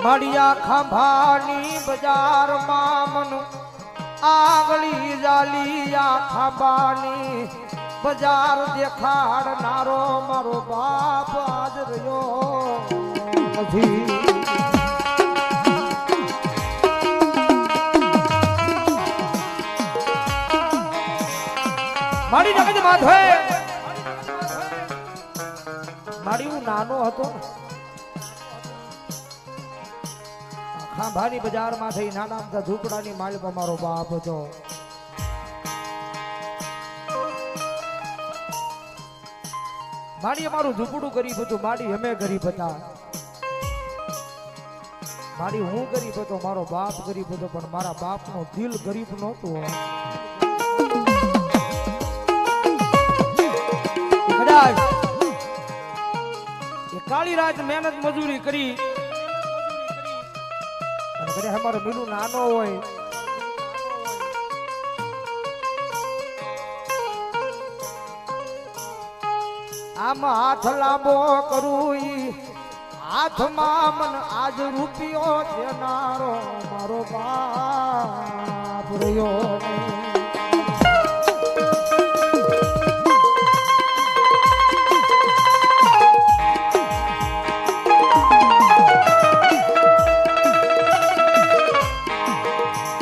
મળ્યા ખાંભાની બજારમાં મન આગળી જાલિયા ખાંભાની બજાર દેખાડનારો મારો બાપ આજ રહ્યો નથી. મારી જગત માથે મારી હું નાનો હતો ખાંભાની બજારમાં થઈ નાના મોટા ઝૂંપડાની માલિક મારો બાપ હતો. મારી અમારું ઝૂંપડું ગરીબ હતું, મારી અમે ગરીબ હતા. મારી હું ગરીબ હતો, મારો બાપ ગરીબ હતો, પણ મારા બાપનો દિલ ગરીબ નહોતું. કદાચ એ કાળી રાત મહેનત મજૂરી કરી અને કદાચ અમારો મિલું નાનો હોય આમ હાથ લાંબો કરું હાથમાં મન આજ રૂપિયો દેનારો મારો બાપ રહ્યો.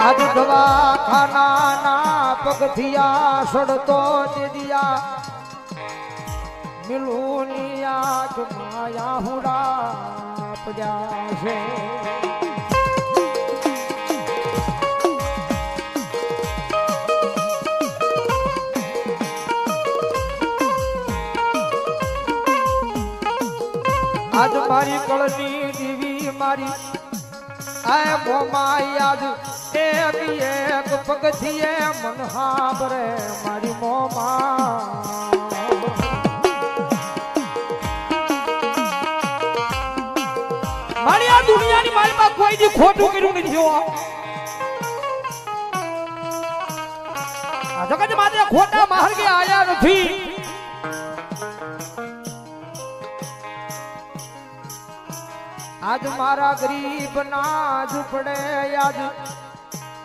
આજ દવાખાના પગથિયા સડતો દીદિયા મિલુનિયા જમાયા હુડા પડ્યા છે. આજ મારી કળની દીવી મારી આ મોમાઈ આજ એક પગથિયે મન હાબરે મારી મોમા. મારી આ દુનિયાની મારી પાસે કોઈ દી ખોટું કર્યું નથી. આ જગત માથે ખોટા માર્ગે આયા નથી. આજ મારા ગરીબ ના ઝૂંપડે આજ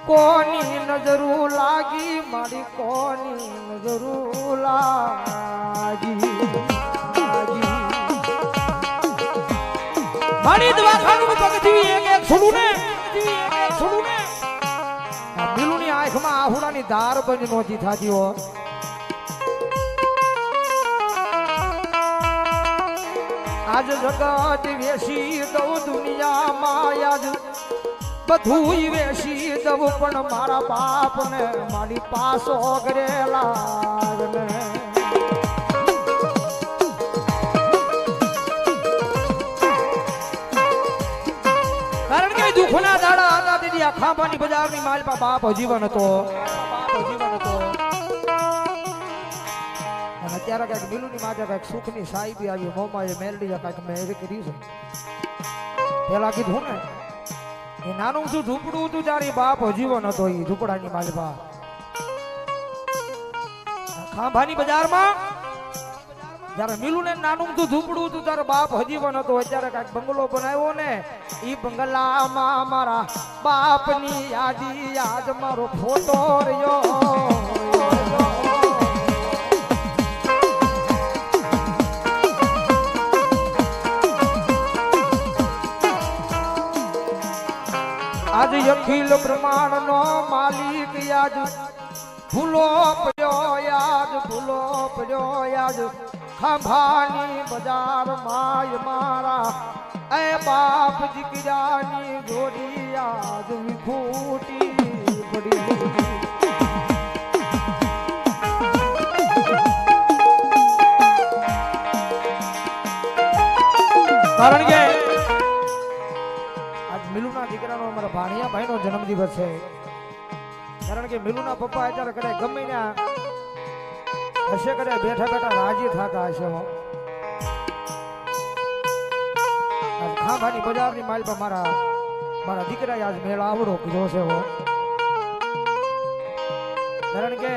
કોની નજરું લાગી મારી કોની નજરું લાગી. મારી દવાખાનું પગથી એક છોડું ને મિલુની આંખમાં આહુડાની ધાર બંધ નહોતી થતી હો. આજ જગત વેસી દઉં દુનિયામાં આજ બધું વેસી દઉં પણ મારા બાપ ને મારી પાસો ગરેલા ને. કારણ કે દુઃખના દાડા હતા તેથી આ ખાંભાની બજારની માલપા બાપ જીવન હતો. અને અત્યારે કઈક મિલુની માથે કઈક સુખની સાહેબી આવી મોમાએ મેલડી કઈક મેં કરી છે. પેલા કીધું ને એ નાનું શું ઝૂંપડું હતું ત્યારે બાપ જીવન હતો. એ ઝૂંપડાની માલપા ખાંભાની બજારમાં જયારે મિલું ને નાનું ઝૂંપડું હતું ત્યારે બાપ હજીવન હતો. અત્યારે કઈક બંગલો બનાવ્યો ને ઈ બંગલામાં મારા બાપની યાદી યાદ મારો ફોટો રહ્યો. આજ અખિલ બ્રહ્માંડ નો માલિક યાદ ભૂલો પડ્યો યાદ ખાંભાની બજાર માય મારા એ બાપ દીકરાની જોડી યાદ વિખૂટી પડી. કારણ કે મિલુના દીકરાનો અમારા ભાણિયા ભાઈનો જન્મદિવસ છે. કારણ કે મિલુના પપ્પા અત્યારે કદાચ ગમે ત્યાં હશે, કદાચ બેઠા બેઠા રાજી થતા હશે. ખાંભાની બજારની માલ પર મારા દીકરાએ આજ મેળ આવડો કીધો છે. કારણ કે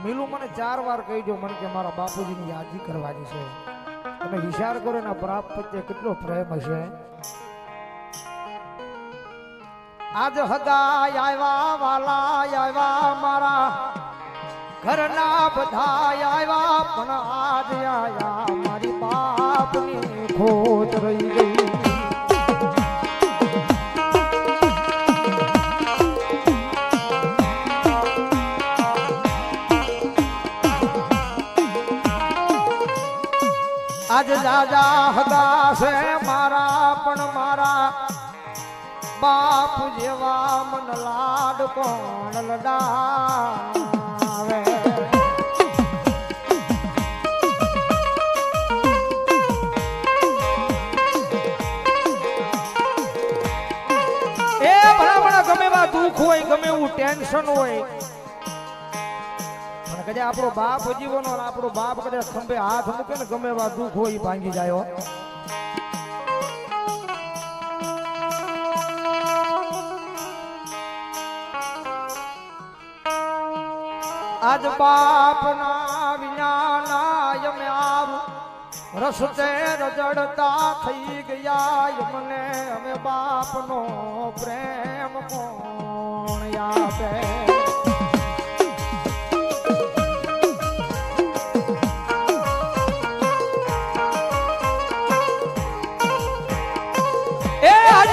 મિલુ મને 4 વાર કહી દો મને કે મારા બાપુજીની યાદી કરવાની છે. તમે વિચાર કરો એના બાપ પ્રત્યે કેટલો પ્રેમ હશે. આજ હગાય આવ્યા વાલા આવ્યા મારા ઘરના બધા આવ્યા પણ આજ આયા મારી બાપની ખોટ રહી ગઈ આજ રાજા હગા છે મારા પણ મારા બાપ જેવા મન લાડ કોણ લડાવે એ ભલા ગમે એવા દુઃખ હોય ગમે એવું ટેન્શન હોય કદાચ આપણો બાપ જીવનો આપણો બાપ કદાચ ખંભે હાથ મૂકે ને ગમે એવા દુઃખ હોય ભાંગી જાય આજ બાપ ના વિના અમે આવ રસ્તે રજડતા થઈ ગયા મને અમે બાપ નો પ્રેમ કોણ આપે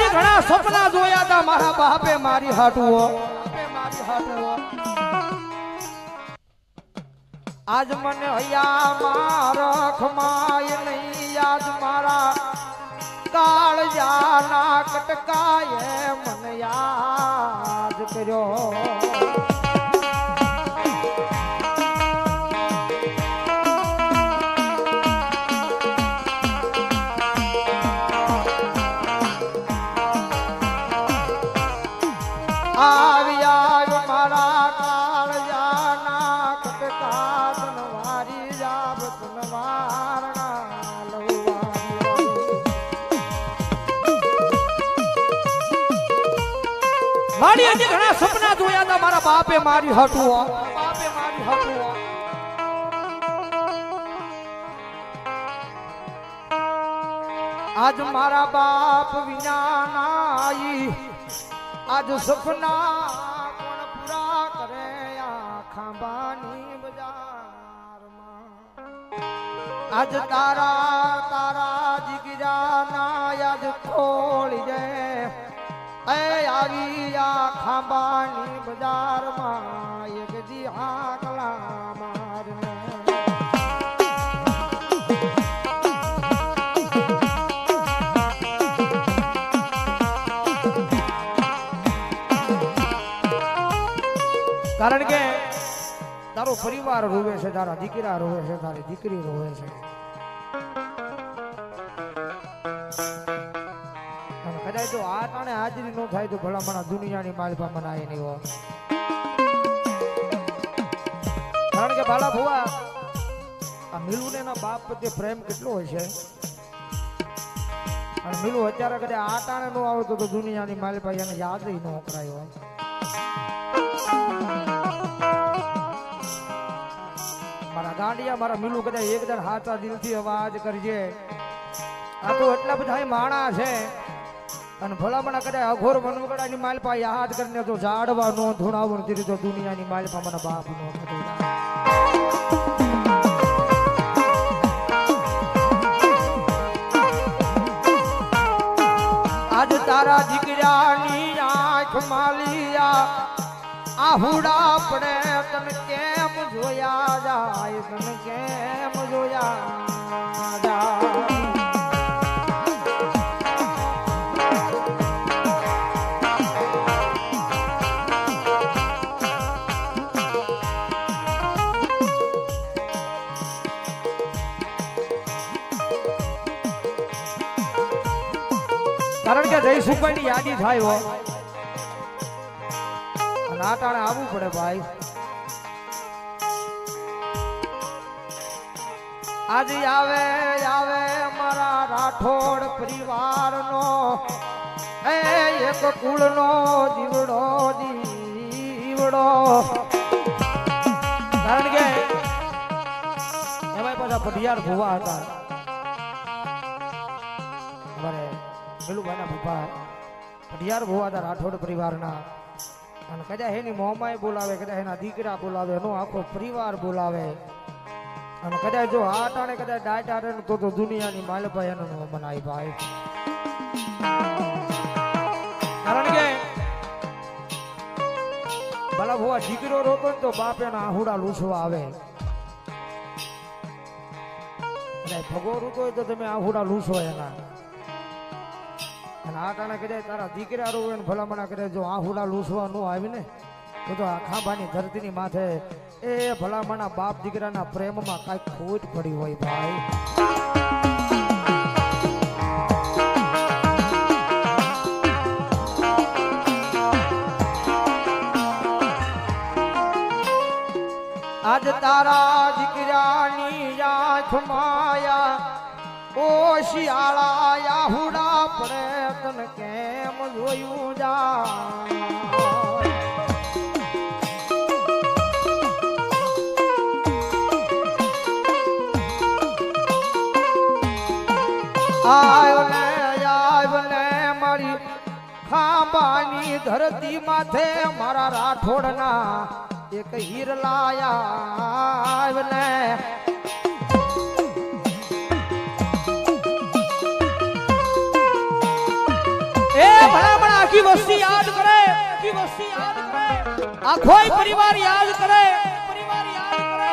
ઘણા સપના જોયા હતા મારા બાપે મારી હાટુઓ આજ મને હૈયા મારખ માય નહીં આજ મારા કાળજાના કટકાએ મને યાદ કર્યો આવ્યા મારા કાળજાના કટકા તનવારી જાબ તનવારના મારી હજી ઘણા સપના જોયા હતા મારા બાપે મારી હટુઓ આજ મારા બાપ વિના નાઈ આજ સપના કોણ પૂરા કરે આ ખાંબાની બજારમાં આજ તારા જીગરા ના યાદ ખોળી દે એ આવી આ ખાંબાની બજારમાં એક દી આકલા મારને કારણ કે તારો પરિવાર રોવે છે તારા દીકરા રોવે છે તારી દીકરી રોવે છે કદાચ તો આ ટાણે હાજરી ન થાય તો ભલા મને દુનિયાની માલપા મનાય નહીં હો કારણ કે ભાલા ભુવા આ મિલુને એના બાપ પ્રત્યે પ્રેમ કેટલો હોય છે અને મિલુ અત્યારે કદાચ આ ટાણે ન આવે તો દુનિયાની માલપા એને યાદ ન કરાય હોય મારા ગાંડિયા મારા મિલુ કદાચ એકદમ હાથા દિલથી અવાજ કરજે આ તો એટલા બધા માણા છે અને ભલામણા કદાચ અઘોર વનવગડાની માલપા યાદ કરીને તો ઝાડવા નો ધૂણાવો નથી તો દુનિયાની માલપા મને બાપ નો આજ તારા દીકરાની આંખ માલિયા આહુડા પડે તને કેમ જોયા જાય તને કેમ જોયા જાય કારણ કે જયસુખભાઈની યાદી થાય હો નાટાણે આવવું પડે ભાઈ આજે આવે મારા રાઠોડ પરિવારનો એક કુળનો જીવડો કારણ કે એમાં પાછા પઢિયાર ભુવા હતા અમારે પેલું ભાઈના ભૂપા પઢિયાર ભુવાદા રાઠોડ પરિવારના અને કદાચ એની મોમાય બોલાવે, કદાચ એના દીકરા બોલાવે, એનો આખો પરિવાર બોલાવે અને કદાચ જો આ ટાણે કદાચ ડાટ આરે તો દુનિયાની માલભાઈ એનો નો મનાય ભાઈ. કારણ કે ભલા ભુવા દીકરો રોતો ને તો બાપ એના આહુડા લૂછવા આવે, ભગો રૂતો હોય તો તમે આહુડા લૂછો એના. અને આ ટાણે કદાચ તારા દીકરા રોવે ને ભલામણા કરે, જો આહુડા લૂછવા ન આવી ને તો આ ખાંભાની ધરતીની માથે એ ભલામણા બાપ દીકરાના પ્રેમમાં કાંઈક ખોટ પડી હોય ભાઈ. આજ તારા દીકરાની આંખ માયા ઓ શિયાળા આહુડા પડે તને કેમ જોયું જા. આવ ને મારી ખાંભાની ધરતી માથે મારા રાઠોડના એક હીર લાયા ને. એ ભલામણ આખી વસ્તી યાદ કરે, આખી વસ્તી યાદ કરે, આખોય પરિવાર યાદ કરે, પરિવાર યાદ કરે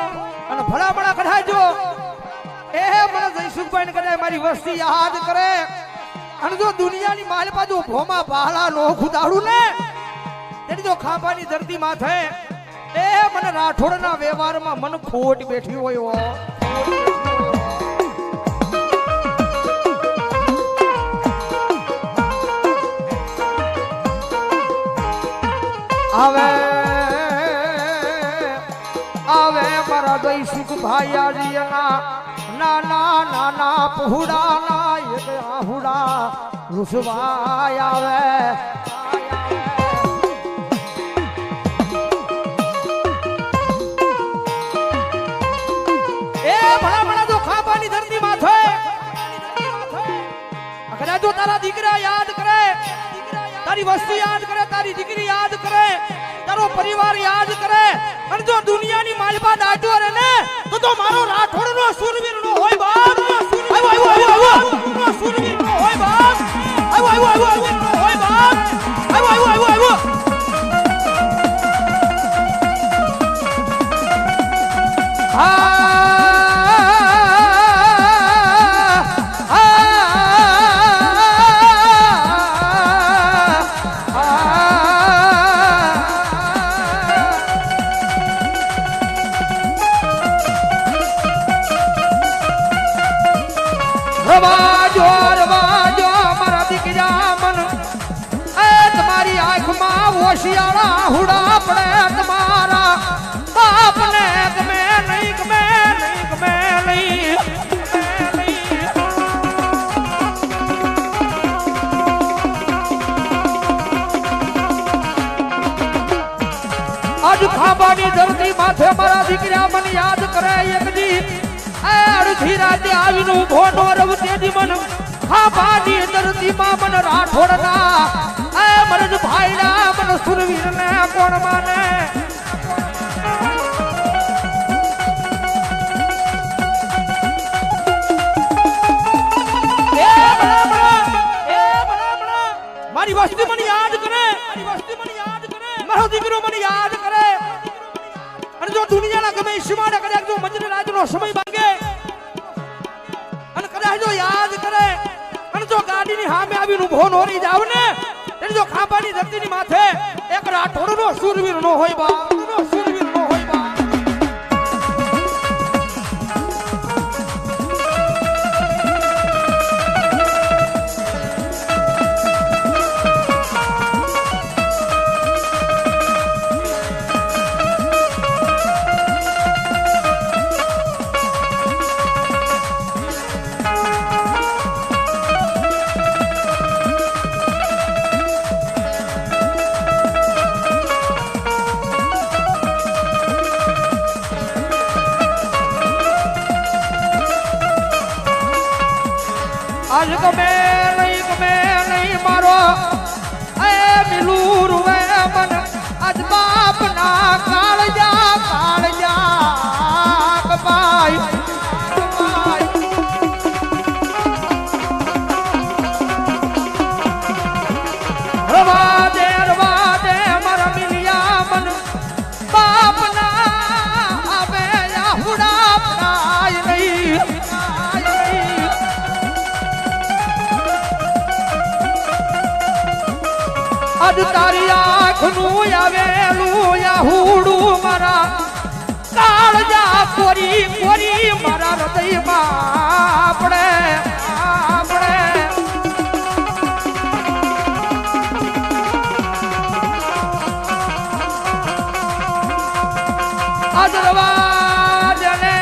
અને ભલામણ કઢાય જો એ મને જયસુખભાઈ ને કદાચ મારી વસ્તી યાદ કરે અને જો દુનિયાની માલ બાજુ ભોમાં બહાલા નો ખુદાડું ને તેની જો ખાંભાની ધરતી માથે એ મને રાઠોડના વ્યવહારમાં મન ખોટ બેઠી હોય. આવે આવે મારા જયસુખભાઈ આજીના નાના નાના પहुડા ના એક આહુડા રૂસવાય આવે. એ ભલા ભલા જો ખાંભાની ધરતી માથે અગર જો તારા દીકરા યાદ કરે, તારી વસ્તુ યાદ કરે, તારી દીકરી યાદ કરે, તારો પરિવાર યાદ કરે અને જો દુનિયાની માલપા દાટો રે ને તો મારો રાઠોડ નો સુરવીર નો હોય બાપ. આવો આવો આવો આવો સુરવીર નો હોય બાપ. આવો આવો આવો આવો નો હોય બાપ. આવો આવો આવો આવો રવાજો મારા દીકરા મન એ તમારી આંખમાં ઓશિયાળા હુડા પડે તમારા બાપને ગમે નહીં, ગમે નહીં, ગમે નહીં. આજ ખાંભાની ધરતી માથે મારા દીકરા મને યાદ કરે એકજી અડધી રાતે આવીને ઉભો નો રવ તેજી મન ખાંભાની ધરતીમાં મન રાઠોડના એ મરજ ભાઈના મન સુરવીર ને કોણ માને. મારી વસ્તી મને યાદ કરે, મારી વસ્તી મને યાદ કરે, મારો દીકરો મને યાદ કરે અને જો દુનિયાના ગમે ઈશ્વર કદાચ જો મંજર રાજનો સમય માંગે અને કદાચ જો યાદ કરે અને જો ગાડીની સામે આવીને ઉભો નો રહી જાવ ને એટલે જો ખાંભાની ધરતીની માથે એક રાઠોડનો સુરવીર નો હોય બા, સુરવીર નો હોય બા. આજ ગમે નહીં મારો આજ તારી આંખનું આવેલું આહુડું મારા કાળજા કોરી કોરી મારા હૃદયમાં આપણે આજ રવાજને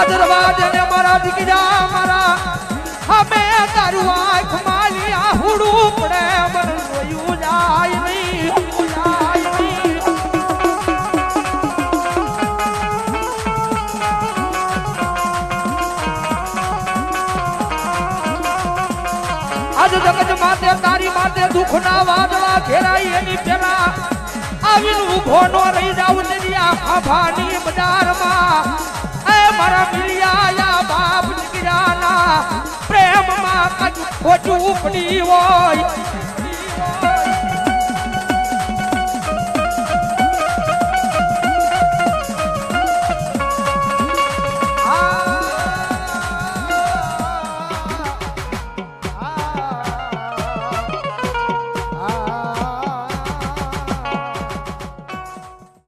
દરવાજે મારા દીકરા મારા અમે તારું આંખ માલી આહુડું પડે મન જોયું જાય નહીં આજ જગત માતે તારી માતે દુઃખના વાદળા ઘેરાઈ એની પેલા આવીને ઊભો નો રહી જાવ દરિયા આભાની બજારમાં મારા મિલિયા બાપ દીકરાના પ્રેમમાં કજુ ખોટું પડી હોય